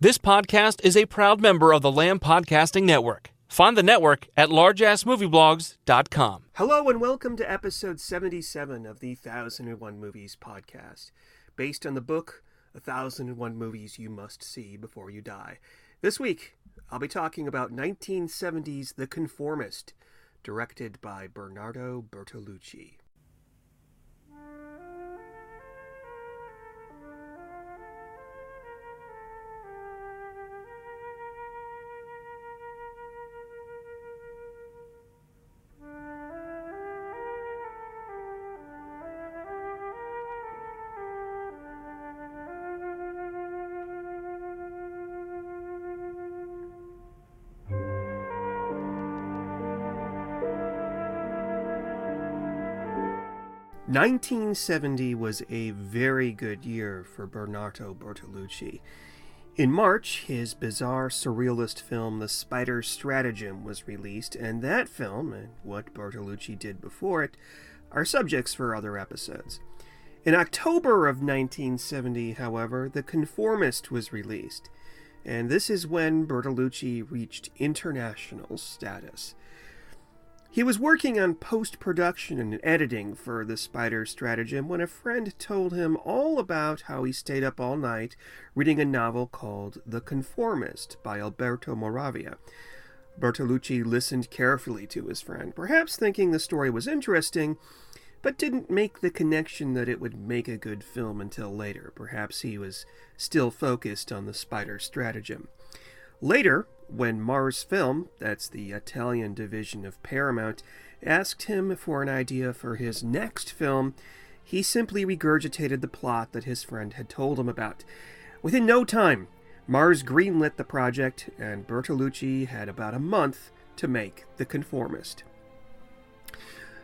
This podcast is a proud member of the Lamb Podcasting Network. Find the network at largeassmovieblogs.com. Hello and welcome to episode 77 of the 1001 Movies podcast, based on the book 1001 Movies You Must See Before You Die. This week, I'll be talking about 1970's The Conformist, directed by Bernardo Bertolucci. "1970 was a very good year for Bernardo Bertolucci. In March, his bizarre surrealist film The Stratagem was released, and that film, and what Bertolucci did before it, are subjects for other episodes. In October of 1970, however, The Conformist was released, and this is when Bertolucci reached international status. He was working on post-production and editing for The Stratagem when a friend told him all about how he stayed up all night reading a novel called The Conformist by Alberto Moravia. Bertolucci listened carefully to his friend, perhaps thinking the story was interesting, but didn't make the connection that it would make a good film until later. Perhaps he was still focused on The Stratagem. Later, when Mars Film, that's the Italian division of Paramount, asked him for an idea for his next film, he simply regurgitated the plot that his friend had told him about. Within no time, Mars greenlit the project, and Bertolucci had about a month to make The Conformist.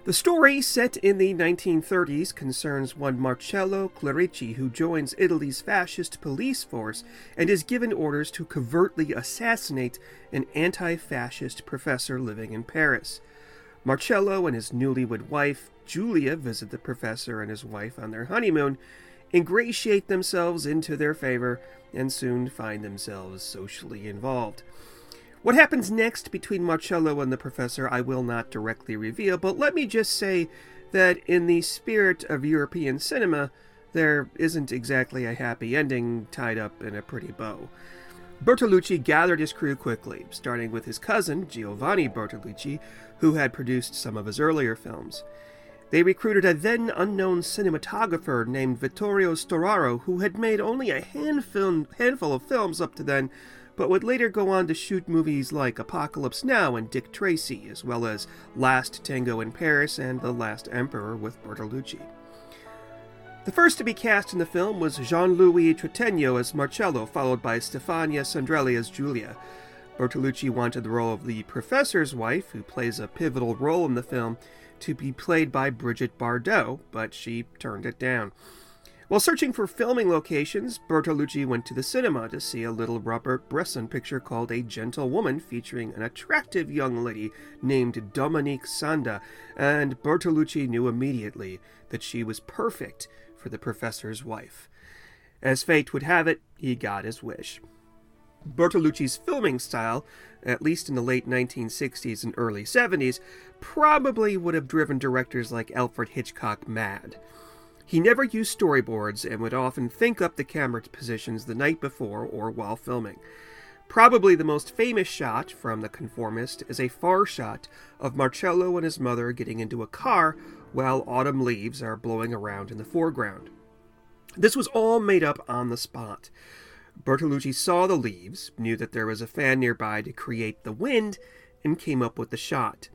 The story, set in the 1930s, concerns one Marcello Clerici who joins Italy's fascist police force and is given orders to covertly assassinate an anti-fascist professor living in Paris. Marcello and his newlywed wife, Giulia, visit the professor and his wife on their honeymoon, ingratiate themselves into their favor, and soon find themselves socially involved. What happens next between Marcello and the professor I will not directly reveal, but let me just say that in the spirit of European cinema, there isn't exactly a happy ending tied up in a pretty bow. Bertolucci gathered his crew quickly, starting with his cousin, Giovanni Bertolucci, who had produced some of his earlier films. They recruited a then-unknown cinematographer named Vittorio Storaro, who had made only a handful of films up to then, but would later go on to shoot movies like Apocalypse Now and Dick Tracy, as well as Last Tango in Paris and The Last Emperor with Bertolucci. The first to be cast in the film was Jean-Louis Trintignant as Marcello, followed by Stefania Sandrelli as Giulia. Bertolucci wanted the role of the professor's wife, who plays a pivotal role in the film, to be played by Brigitte Bardot, but she turned it down. While searching for filming locations, Bertolucci went to the cinema to see a little Robert Bresson picture called A Gentle Woman, featuring an attractive young lady named Dominique Sanda, and Bertolucci knew immediately that she was perfect for the professor's wife. As fate would have it, he got his wish. Bertolucci's filming style, at least in the late 1960s and early 70s, probably would have driven directors like Alfred Hitchcock mad. He never used storyboards and would often think up the camera positions the night before or while filming. Probably the most famous shot from The Conformist is a far shot of Marcello and his mother getting into a car while autumn leaves are blowing around in the foreground. This was all made up on the spot. Bertolucci saw the leaves, knew that there was a fan nearby to create the wind, and came up with the shot.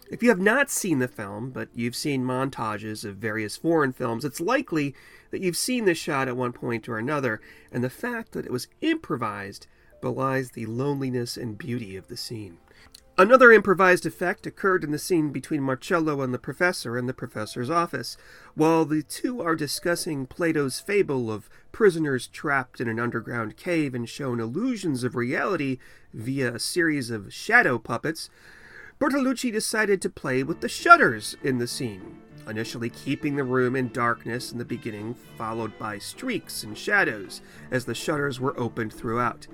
If you have not seen the film, but you've seen montages of various foreign films, it's likely that you've seen this shot at one point or another, and the fact that it was improvised belies the loneliness and beauty of the scene. Another improvised effect occurred in the scene between Marcello and the professor in the professor's office. While the two are discussing Plato's fable of prisoners trapped in an underground cave and shown illusions of reality via a series of shadow puppets, Bertolucci decided to play with the shutters in the scene. initially keeping the room in darkness in the beginning, followed by streaks and shadows as the shutters were opened throughout.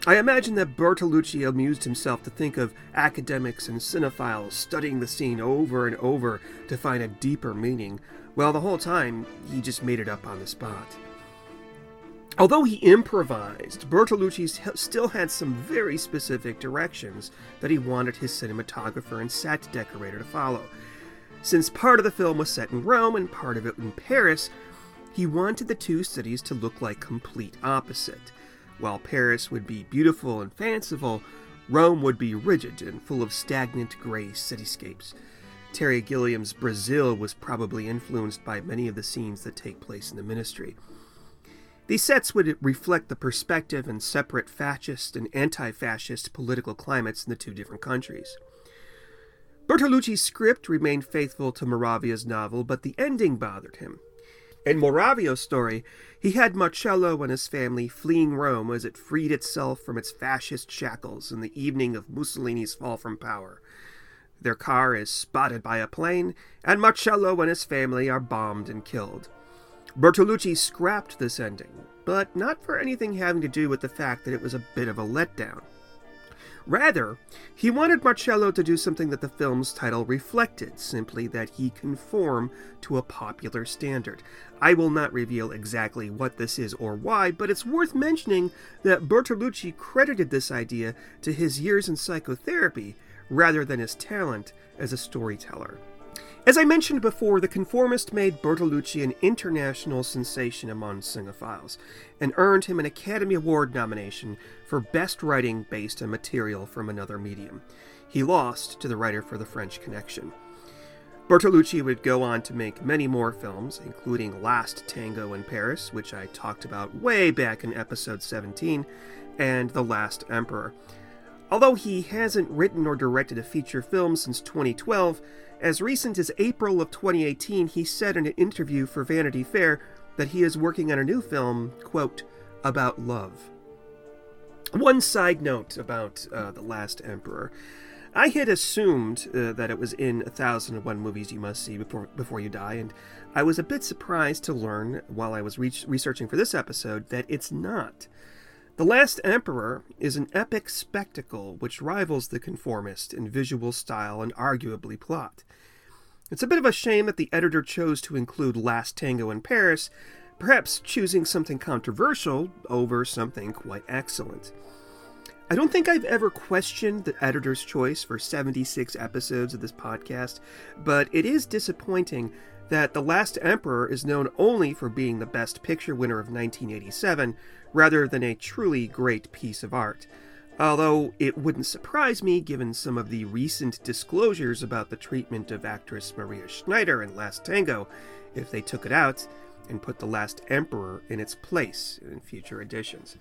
I imagine that Bertolucci amused himself to think of academics and cinephiles studying the scene over and over to find a deeper meaning, while the whole time he just made it up on the spot. Although he improvised, Bertolucci still had some very specific directions that he wanted his cinematographer and set decorator to follow. Since part of the film was set in Rome and part of it in Paris, he wanted the two cities to look like complete opposite. While Paris would be beautiful and fanciful, Rome would be rigid and full of stagnant gray cityscapes. Terry Gilliam's Brazil was probably influenced by many of the scenes that take place in the Ministry. These sets would reflect the perspective and separate fascist and anti-fascist political climates in the two different countries. Bertolucci's script remained faithful to Moravia's novel, but the ending bothered him. In Moravio's story, he had Marcello and his family fleeing Rome as it freed itself from its fascist shackles in the evening of Mussolini's fall from power. Their car is spotted by a plane, and Marcello and his family are bombed and killed. Bertolucci scrapped this ending, but not for anything having to do with the fact that it was a bit of a letdown. Rather, he wanted Marcello to do something that the film's title reflected, simply that he conform to a popular standard. I will not reveal exactly what this is or why, but it's worth mentioning that Bertolucci credited this idea to his years in psychotherapy rather than his talent as a storyteller. As I mentioned before, The Conformist made Bertolucci an international sensation among cinephiles, and earned him an Academy Award nomination for Best Writing based on material from another medium. He lost to the writer for The French Connection. Bertolucci would go on to make many more films, including Last Tango in Paris, which I talked about way back in episode 17, and The Last Emperor. Although he hasn't written or directed a feature film since 2012, as recent as April of 2018, he said in an interview for Vanity Fair that he is working on a new film, quote, about love. One side note about The Last Emperor. I had assumed that it was in 1001 Movies You Must See Before You Die, and I was a bit surprised to learn, while I was researching for this episode, that it's not. The Last Emperor is an epic spectacle which rivals The Conformist in visual style and arguably plot. It's a bit of a shame that the editor chose to include Last Tango in Paris, perhaps choosing something controversial over something quite excellent. I don't think I've ever questioned the editor's choice for 76 episodes of this podcast, but it is disappointing that The Last Emperor is known only for being the Best Picture winner of 1987, rather than a truly great piece of art. Although it wouldn't surprise me, given some of the recent disclosures about the treatment of actress Maria Schneider in Last Tango, if they took it out and put The Last Emperor in its place in future editions.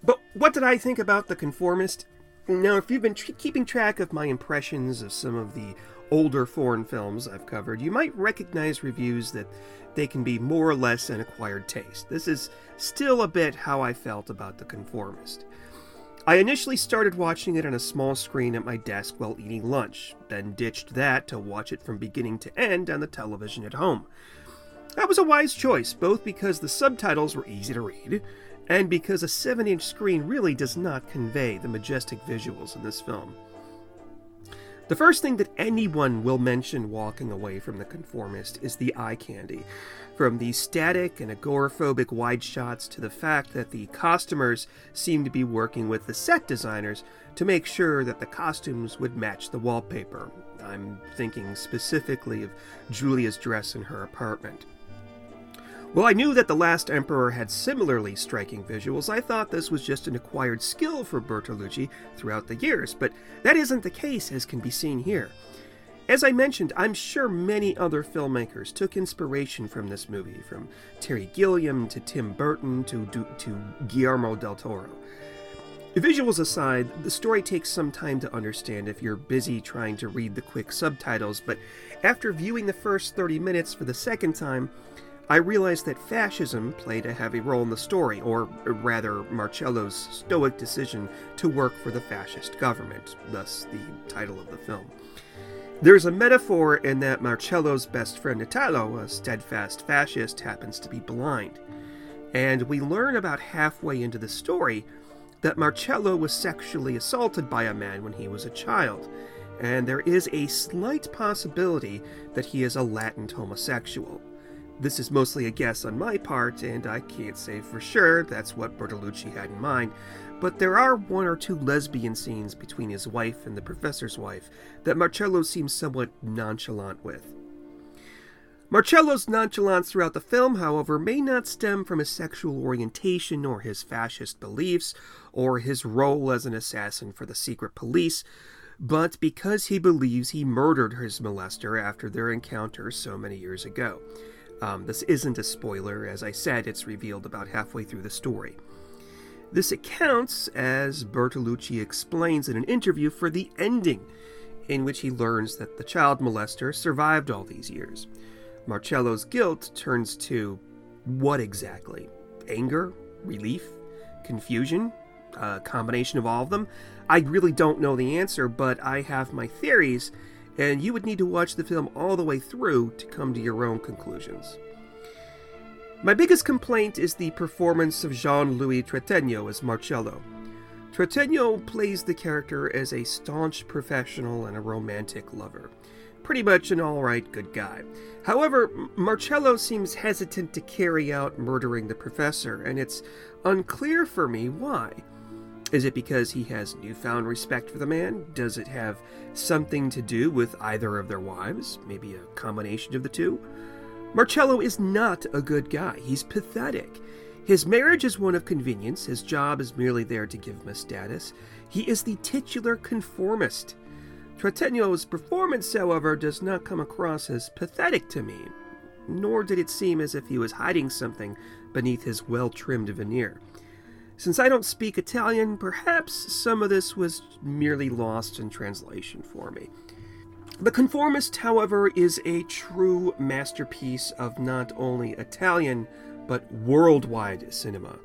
But what did I think about The Conformist? Now, if you've been keeping track of my impressions of some of the older foreign films I've covered, you might recognize reviews that they can be more or less an acquired taste. This is still a bit how I felt about The Conformist. I initially started watching it on a small screen at my desk while eating lunch, then ditched that to watch it from beginning to end on the television at home. That was a wise choice, both because the subtitles were easy to read, and because a 7-inch screen really does not convey the majestic visuals in this film. The first thing that anyone will mention walking away from The Conformist is the eye candy. From the static and agoraphobic wide shots to the fact that the costumers seem to be working with the set designers to make sure that the costumes would match the wallpaper. I'm thinking specifically of Julia's dress in her apartment. While I knew that The Last Emperor had similarly striking visuals, I thought this was just an acquired skill for Bertolucci throughout the years, but that isn't the case, as can be seen here. As I mentioned, I'm sure many other filmmakers took inspiration from this movie, from Terry Gilliam to Tim Burton to Guillermo del Toro. Visuals aside, the story takes some time to understand if you're busy trying to read the quick subtitles, but after viewing the first 30 minutes for the second time, I realized that fascism played a heavy role in the story, or rather Marcello's stoic decision to work for the fascist government, thus the title of the film. There's a metaphor in that Marcello's best friend Italo, a steadfast fascist, happens to be blind. And we learn about halfway into the story that Marcello was sexually assaulted by a man when he was a child, and there is a slight possibility that he is a latent homosexual. This is mostly a guess on my part, and I can't say for sure that's what Bertolucci had in mind, but there are one or two lesbian scenes between his wife and the professor's wife that Marcello seems somewhat nonchalant with. Marcello's nonchalance throughout the film, however, may not stem from his sexual orientation or his fascist beliefs or his role as an assassin for the secret police, but because he believes he murdered his molester after their encounter so many years ago. This isn't a spoiler. As I said, it's revealed about halfway through the story. This accounts, as Bertolucci explains in an interview, for the ending, in which he learns that the child molester survived all these years. Marcello's guilt turns to what exactly? Anger? Relief? Confusion? A combination of all of them? I really don't know the answer, but I have my theories, and you would need to watch the film all the way through to come to your own conclusions. My biggest complaint is the performance of Jean-Louis Trintignant as Marcello. Trintignant plays the character as a staunch professional and a romantic lover. Pretty much an alright good guy. However, Marcello seems hesitant to carry out murdering the professor, and it's unclear for me why. Is it because he has newfound respect for the man? Does it have something to do with either of their wives? Maybe a combination of the two? Marcello is not a good guy. He's pathetic. His marriage is one of convenience. His job is merely there to give him a status. He is the titular conformist. Trintignant's performance, however, does not come across as pathetic to me, nor did it seem as if he was hiding something beneath his well-trimmed veneer. Since I don't speak Italian, perhaps some of this was merely lost in translation for me. The Conformist, however, is a true masterpiece of not only Italian, but worldwide cinema,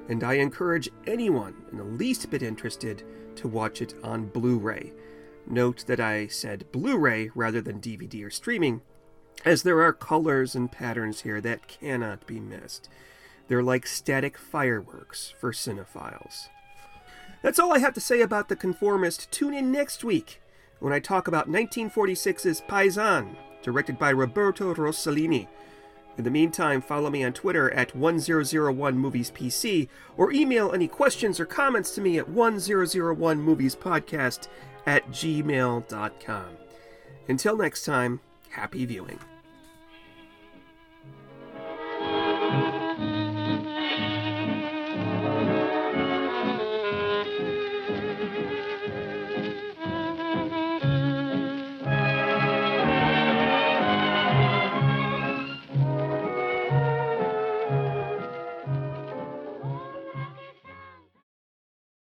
and I encourage anyone in the least bit interested to watch it on Blu-ray. Note that I said Blu-ray rather than DVD or streaming, as there are colors and patterns here that cannot be missed. They're like static fireworks for cinephiles. That's all I have to say about The Conformist. Tune in next week when I talk about 1946's Paisan, directed by Roberto Rossellini. In the meantime, follow me on Twitter at 1001moviespc, or email any questions or comments to me at 1001moviespodcast@gmail.com. Until next time, happy viewing.